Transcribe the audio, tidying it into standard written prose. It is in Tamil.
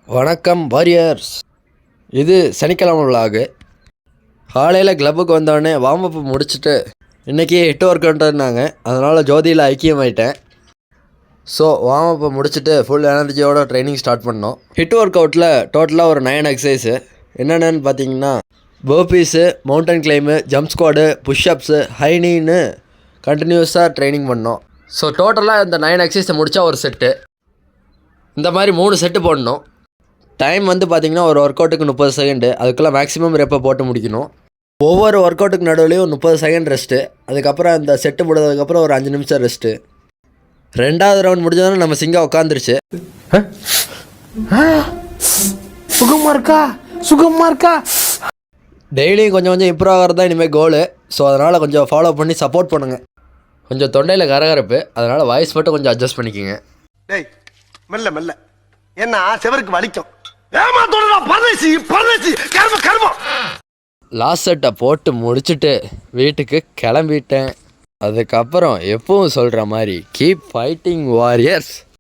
வணக்கம் வாரியர்ஸ். இது சனிக்கிழமை விலாகு. காலையில் கிளப்புக்கு வந்தோடனே வார்ம் அப் முடிச்சுட்டு இன்றைக்கி ஹிட் ஒர்க் அவுட்னாங்க, அதனால் ஜோதியில் ஐக்கியமாயிட்டேன். ஸோ வார்ம் அப்பை முடிச்சுட்டு ஃபுல் எனர்ஜியோட ட்ரைனிங் ஸ்டார்ட் பண்ணோம். ஹிட் ஒர்க் அவுட்டில் டோட்டலாக ஒரு 9 எக்ஸசைஸு. என்னென்னு பார்த்தீங்கன்னா burpees, mountain climb, jump squat, pushups, ஹைனின்னு கண்டினியூஸாக ட்ரைனிங் பண்ணோம். ஸோ டோட்டலாக இந்த 9 எக்ஸசைஸை முடித்தா ஒரு செட்டு. இந்த மாதிரி 3 செட்டு போடணும். டைம் வந்து பார்த்திங்கன்னா ஒரு ஒர்க் அவுட்டுக்கு 30 செகண்டு. அதுக்குள்ளே மேக்ஸிமம் ரெப்பை போட்டு முடிக்கணும். ஒவ்வொரு ஒர்க் அவுட்டுக்கு நடுவுலையும் 30 செகண்ட் ரெஸ்ட்டு. அதுக்கப்புறம் அந்த செட்டு முடிஞ்சதுக்கப்புறம் ஒரு 5 நிமிஷம் ரெஸ்ட்டு. 2வது ரவுண்ட் முடிஞ்சதுன்னா நம்ம சிங்கம் உட்காந்துருச்சு. சுகமாக இருக்கா. டெய்லியும் கொஞ்சம் கொஞ்சம் இம்ப்ரூவ் ஆகிறது தான் இனிமேல் கோலு. ஸோ அதனால் கொஞ்சம் ஃபாலோ பண்ணி சப்போர்ட் பண்ணுங்கள். கொஞ்சம் தொண்டையில் கரகரப்பு, அதனால் வாய்ஸ் மட்டும் கொஞ்சம் அட்ஜஸ்ட் பண்ணிக்கோங்க. டேய் மெல்ல மெல்ல, என்ன செவருக்கு வலிக்கும். லாஸ்ட் செட்டை போட்டு முடிச்சுட்டு வீட்டுக்கு கிளம்பிட்டேன். அதுக்கப்புறம் எப்பவும் சொல்கிற மாதிரி கீப் ஃபைட்டிங் வாரியர்ஸ்.